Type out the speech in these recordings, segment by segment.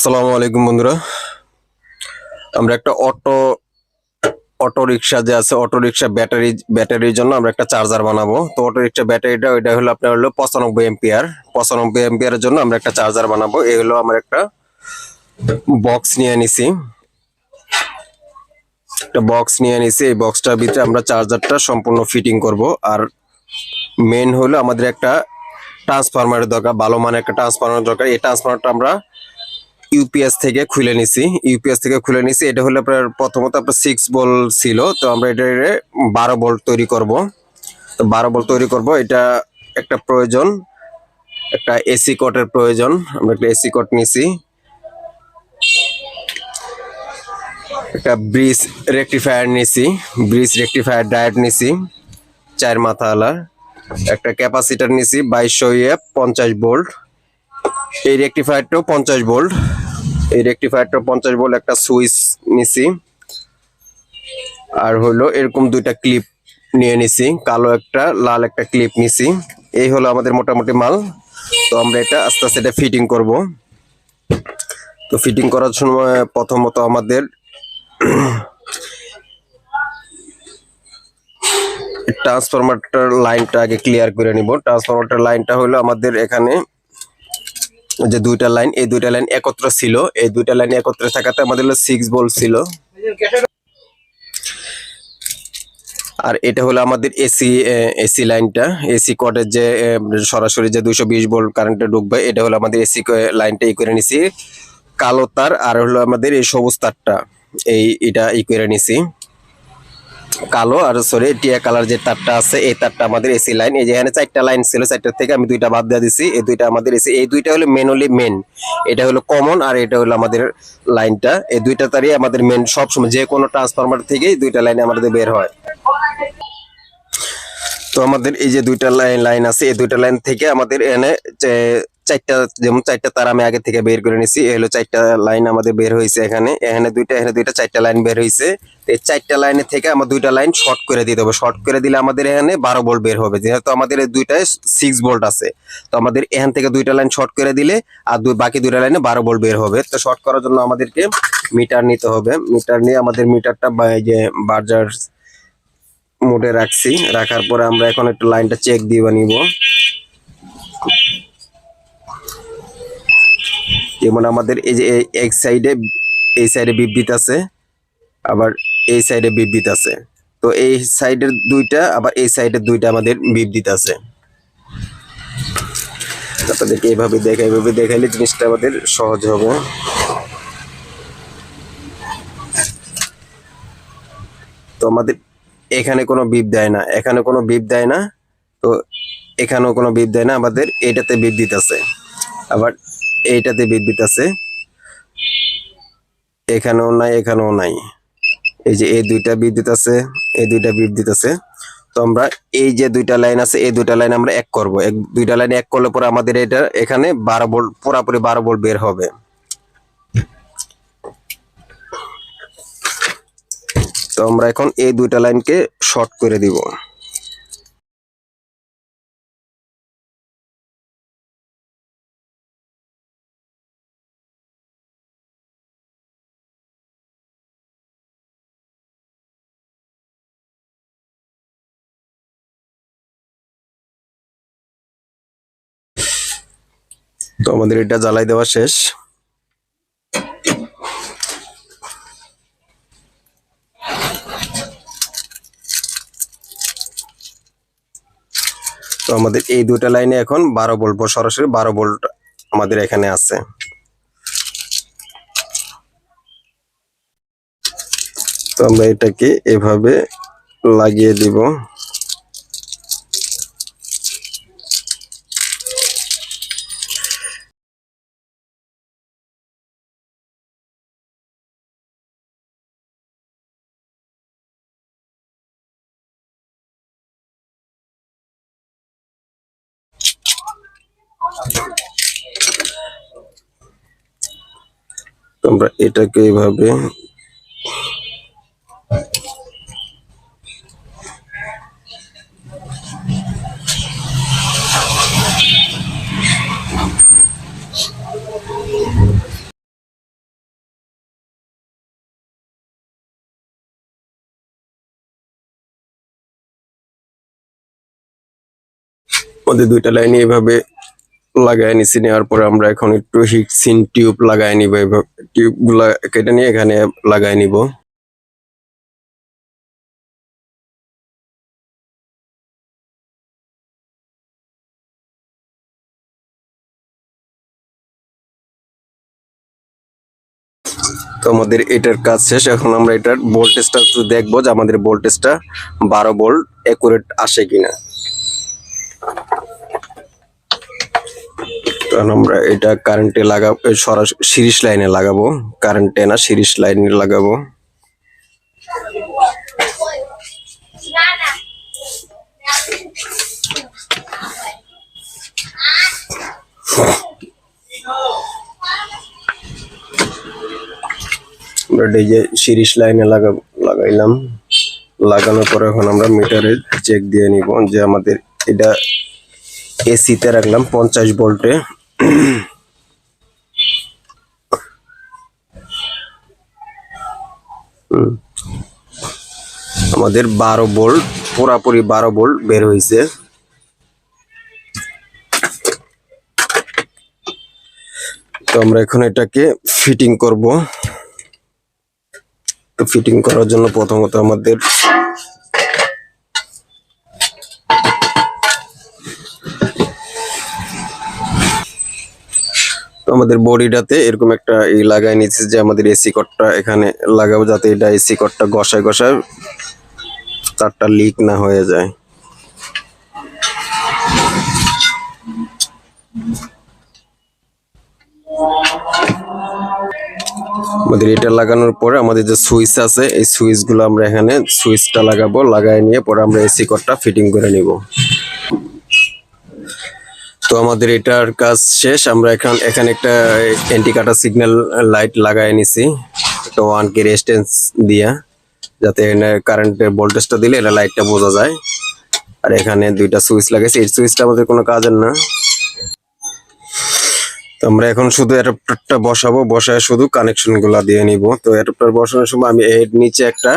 আসসালামু আলাইকুম বন্ধুরা। আমরা একটা অটো রিক্সা যে আছে, অটো রিক্সা ব্যাটারির জন্য আমরা একটা চার্জার বানাবো। তো অটো রিক্সা ব্যাটারিটা ওইটা হলো আপনার হলো 95 এম্পিয়ার। 95 এম্পিয়ারের জন্য আমরা একটা চার্জার বানাবো। এই হলো আমার একটা বক্স নিয়ে নিছি। এই বক্সটার ভিতরে আমরা চার্জারটা সম্পূর্ণ ফিটিং করব। আর মেন হলো আমাদের একটা ট্রান্সফরমারের দরকার, ভালো মানের একটা ট্রান্সফরমার দরকার। এই ট্রান্সফরমারটা আমরা ইউপিএস থেকে খুলে নিছি। এটা হলো আপনার প্রথমত আপনার 6 ভোল্ট ছিল, তো আমরা এটা 12 ভোল্ট তৈরি করব। তো 12 ভোল্ট তৈরি করব, এটা একটা প্রয়োজন, একটা এসি কটের প্রয়োজন। আমরা একটা এসি কট নিছি, একটা ব্রিজ রেকটিফায়ার ডায়োড নিছি 4 মাথাওয়ালা, একটা ক্যাপাসিটর নিছি 2200 50 ভোল্ট। এই রেকটিফায়ারটাও 50 ভোল্ট, একটা সুইচ নিছি। আর হলো এরকম দুইটা ক্লিপ নিয়ে নিছি, কালো একটা লাল একটা ক্লিপ নিছি। এই হলো আমাদের মোটামুটি মাল। তো আমরা এটা আস্তে আস্তে এটা ফিটিং করব। তো ফিটিং করার সময় প্রথমত আমাদের ট্রান্সফরমারটার লাইনটা আগে ক্লিয়ার করে নিব। ট্রান্সফরমারটার লাইনটা হলো আমাদের এখানে যে দুইটা লাইন, এই দুইটা লাইন একত্র ছিল। এই দুইটা লাইন একত্রে থাকাতে আমাদের হলো 6 ভোল্ট ছিল। আর এটা হলো আমাদের এসি লাইনটা, এসি কটের যে সরাসরি যে 220 ভোল্ট কারেন্টে ঢুকবে, এটা হলো আমাদের এসি লাইনটা করে নিছি। কালো তার আর হলো আমাদের এই সবুজ তারটা, এটা করে নিছি। কালো আর সরি টিয়া কালার যে তারটা আছে, এই তারটা আমাদের এসি লাইন। এই যে এখানে 4টা লাইন ছিল, 4টার থেকে আমি 2টা বাদ দিয়ে দিছি। এই 2টা আমাদের এসি, এই 2টা হলো মেন। এটা হলো কমন, আর এটা হলো আমাদের লাইনটা। এই 2টা তারই আমাদের মেন, সবসময় যে কোনো ট্রান্সফরমার থেকেই 2টা লাইন আমাদের বের হয়। তো আমাদের এই যে 2টা লাইন আছে, এই 2টা লাইন থেকে আমাদের এখানে 4টা তার আমি আগে থেকে বের করে নিছি। এই হলো 4টা লাইন আমাদের বের হয়েছে। এখানে 2টা 4টা লাইন বের হয়েছে। এই 4টা লাইনের থেকে আমার 2টা লাইন শর্ট করে দিতে হবে। শর্ট করে দিলে আমাদের এখানে 12 ভোল্ট বের হবে, যেহেতু আমাদের এই 2টায় 6 ভোল্ট আছে। তো আমাদের এখান থেকে 2টা লাইন শর্ট করে দিলে আর বাকি 2টা লাইনে 12 ভোল্ট বের হবে। তো শর্ট করার জন্য আমাদেরকে মিটার নিতে হবে। মিটার নিয়ে আমাদের মিটারটা যে বাজার মোডে রাখছি। রাখার পরে আমরা এখন একটু লাইনটা চেক দিয়ে নিব। যেমন আমাদের এই যে এই সাইডে বিদ্যুৎ আছে, আবার এই সাইডে বিদ্যুৎ আছে। তো এই সাইডের 2টা, আবার এই সাইডের 2টা আমাদের বিদ্যুৎ আছে। আপনাদেরকে এইভাবে দেখাইলে জিনিসটা আমাদের সহজ হবে। তো আমাদের এখানে কোনো বিপ দেয় না, তো এখানেও কোনো বিপ দেয় না। আমাদের এটাতে বিদ্যুৎ আছে, আবার এইটাতে বিদ্যুৎ আছে, এখানেও নাই। এই যে এই 2টা বিদ্যুৎ আছে, এই 2টা বিদ্যুৎ আছে। তো আমরা এই যে 2টা লাইন আছে, এই 2টা লাইন আমরা এক করব। 2টা লাইন এক করলে পরে আমাদের এটা এখানে 12 ভোল্ট, পুরোপুরি 12 ভোল্ট বের হবে। তো আমরা এখন এই 2টা লাইনকে শর্ট করে দিব। তো আমাদের এটা জ্বালাই দেওয়া শেষ। তো আমাদের এই 2টা লাইনে এখন 12 ভোল্ট, সরাসরি 12 ভোল্ট আমাদের এখানে আছে। তো আমরা এটাকে এভাবে লাগিয়ে দিব। তো আমরা এটাকে এভাবে আমাদের দুইটা লাইন এইভাবে লাগাই নিছি, নেওয়ার পরে আমরা এখন একটু হিটসিন টিউব লাগাই নিব। এইভাবে টিউব গুলা কেটে নিয়ে এখানে লাগাই নিব। তো আমাদের এটার কাজ শেষ। এখন আমরা এটার ভোল্টেজটা একটু দেখবো যে আমাদের ভোল্টেজটা 12 ভোল্ট একুরেট আসে কিনা। কারণ আমরা এটা কারেন্টে লাগাবো, সরাসরি সিরিজ লাইনে লাগাবো, কারেন্টে না সিরিজ লাইনে লাগাবো। আমরা এই যে সিরিজ লাইনে লাগাইলাম। লাগানোর পরে এখন আমরা মিটারে চেক দিয়ে নিব যে আমাদের এটা এসিতে রাখলাম 50 ভোল্টে। আমাদের 12 ভোল্ট, পুরাপুরি 12 ভোল্ট বের হয়েছে। তো আমরা এখন এটাকে ফিটিং করব। তো ফিটিং করার জন্য প্রথমত আমাদের বডিটাতে এরকম একটা লাগাই নিচ্ছে যে আমাদের এসি কর্ডটা এখানে লাগাবো, যাতে এটা এসি কর্ডটা ঘষায় ঘষায় তারটা লিক না হয়ে যায়। আমাদের এটা লাগানোর পরে আমাদের যে সুইচ আছে এই সুইচ গুলো আমরা এখানে সুইচটা লাগাবো, লাগাই নিয়ে পরে আমরা এসি কর্ডটা ফিটিং করে নিব। তো আমাদের এটার কাজ শেষ। আমরা এখানে একটা ইন্ডিকেটর সিগন্যাল লাইট লাগাই নিছি, তো 1 কে রেজিস্ট্যান্স দিয়া, যাতে এখানে কারেন্টের ভোল্টেজটা দিলে এটা লাইটটা বোঝা যায়। আর এখানে দুইটা সুইচ লাগাইছি, এই সুইচটা আমাদের কোনো কাজের না। তো আমরা এখন শুধু অ্যাডাপ্টারটা বসাবো, বসায় শুধু কানেকশন গুলা দিয়ে নিব। তো অ্যাডাপ্টার বসানোর সময় আমি এর নিচে একটা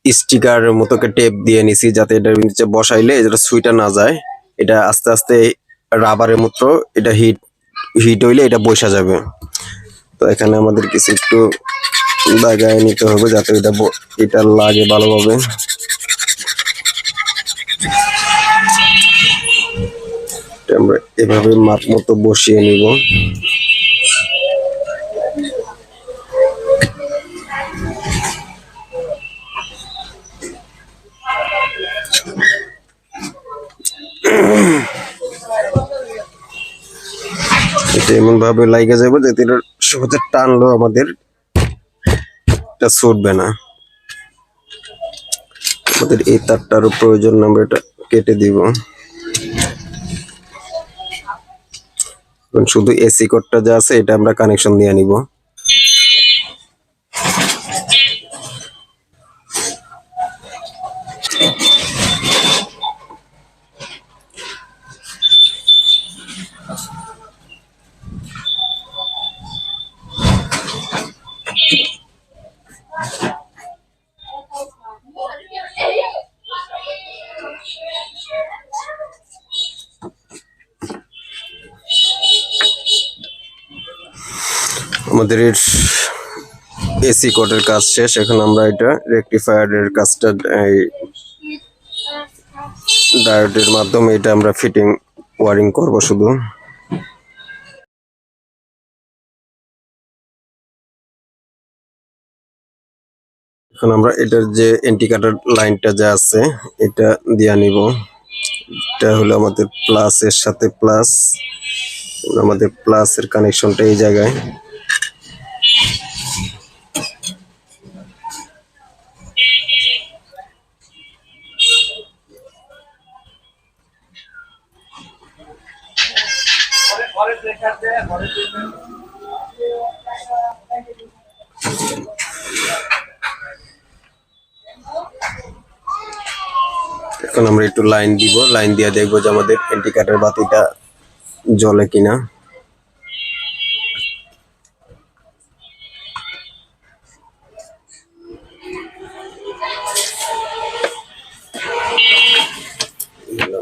স্টিকার মতো টেপ দিয়ে নিছি, যাতে এটার নিচে বসাইলে এটা সুইটা না যায়। এটা আস্তে আস্তে রাবারের মতো এটা হিট হইলে এটা বসা যাবে। তো এখানে আমাদের কিছু একটু লাগাই নিতে হবে, যাতে এটা লাগে ভালোভাবে। আমরা এভাবে মাপ মতো বসিয়ে নিব। এটা এমন ভাবে লাগিয়ে যাবে যাতে এটা সহজে টানলো আমাদের এটা ছুটবে না। আমাদের এই তারটারও প্রয়োজন, আমরা এটা কেটে দিব। শুধু এসি কোডটা যা আছে এটা আমরা কানেকশন দিয়ে নিব। আমাদের এসি কোডের কাজ শেষ। এখন আমরা এটা রেকটিফায়ারের কাজটা ডায়োডের মাধ্যমে এটা আমরা ফিটিং ওয়ারিং করব শুধু। এখন আমরা এটার যে ইন্ডিকেটর লাইনটা যা আছে এটা দিয়ে নিব। এটা হলো আমাদের প্লাসের সাথে প্লাস, আমাদের প্লাসের কানেকশনটা এই জায়গায়। এখন আমরা একটু লাইন দিব, লাইন দিয়ে দেখবো যে আমাদের ইন্ডিকেটর বাতিটা জ্বলে কিনা।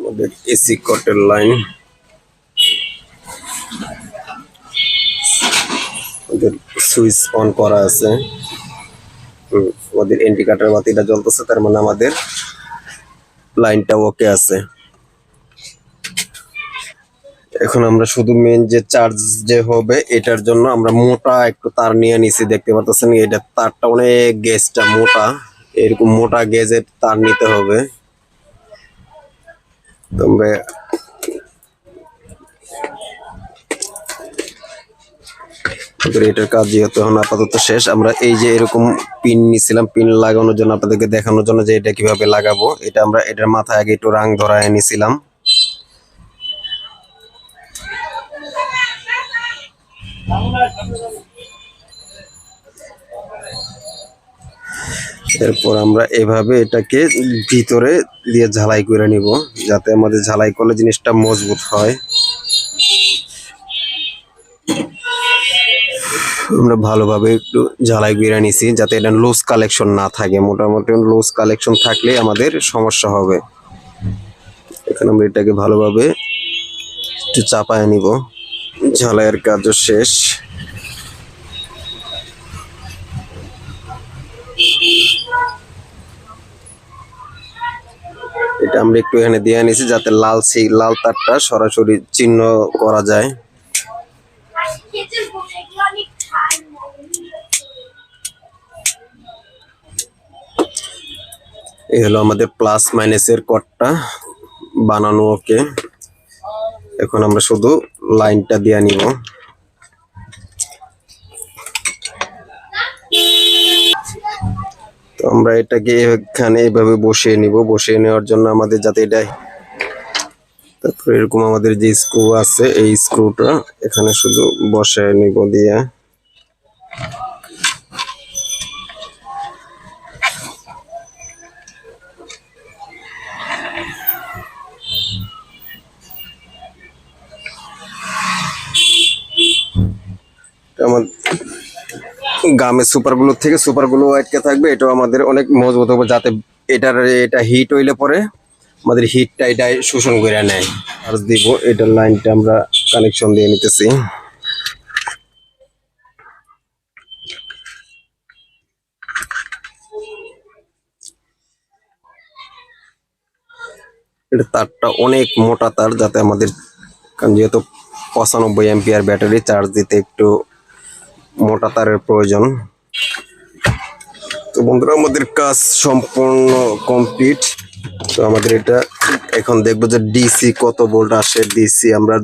আমাদের এসি কটের লাইন, ওদের সুইচ অন করা আছে। আমাদের ইন্ডিকেটর বাতিটা জ্বলতেছে, তার মানে আমাদের লাইনটা ওকে আছে। এখন আমরা শুধু মেন যে চার্জ যে হবে এটার জন্য আমরা মোটা একটু তার নিয়ে নিছি, দেখতে পারতেছেন এটা তারটা অনেক গেজটা মোটা, এরকম মোটা গেজের তার নিতে হবে। তোমরা এটার কাজ যেহেতু এখন আপাতত শেষ, আমরা এই যে এরকম পিন নিছিলাম, পিন লাগানোর জন্য আপনাদেরকে দেখানোর জন্য যে এটা কিভাবে লাগাবো, এটা আমরা এটার মাথায় আগে একটু রাং ধরায় নিছিলাম। এরপর আমরা এভাবে এটাকে ভিতরে দিয়ে ঝালাই করে নিব, যাতে আমাদের ঝালাই করলে জিনিসটা মজবুত হয়। আমরা ভালোভাবে একটু ঝালাই করে নিছি, যাতে এটা লুজ কালেকশন না থাকে। মোটামুটি লুজ কালেকশন থাকলে আমাদের সমস্যা হবে। এখানে আমরা এটাকে ভালোভাবে একটু চাপায় নিব। ঝালাইয়ের কাজও শেষ। এটা আমরা একটু এখানে দিয়ে নিছি, যাতে লাল তারটা সরাসরি চিহ্ন করা যায়। এই হলো আমাদের প্লাস মাইনাসের কটটা বানানো ওকে। এখন আমরা শুধু লাইনটা দিয়ে নিব। তো আমরা এটাকে এখানে এভাবে বসিয়ে নিব। বসিয়ে নেওয়ার জন্য আমাদের যাতে এটা, তারপরে এরকম আমাদের যে স্ক্রু আছে এই স্ক্রুটা এখানে শুধু বসায় নিব দিয়ে। আমার গামের সুপারগুলোর থেকে সুপারগুলো আটকে থাকবে, এটাও আমাদের অনেক মজবুত হবে, যাতে এটা হিট হইলে পরে আমাদের হিটটা এটা শোষণ করে নেয়। আর দিব এটার লাইনটা আমরা কানেকশন দিয়ে নিতেছি। এটা তারটা অনেক মোটা তার, যাতে আমাদের, কারণ যেহেতু 95 এম্পিয়ার ব্যাটারি, চার্জ দিতে একটু মোটা তারের প্রয়োজন। তো বন্ধুরা আমাদের কাজ সম্পূর্ণ কমপ্লিট। তো আমাদের এটা এখন দেখবো যে ডিসি কত ভোল্ট আসে। ডিসি আমরা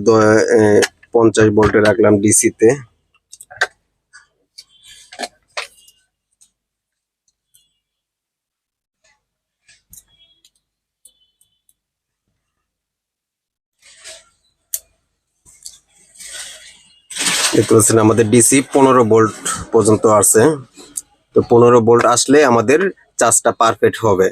50 ভোল্টে রাখলাম ডিসিতে। দেখতে পাচ্ছেন আমাদের ডিসি 15 ভোল্ট পর্যন্ত আছে। তো 15 ভোল্ট আসলে আমাদের চার্জটা পারফেক্ট হবে।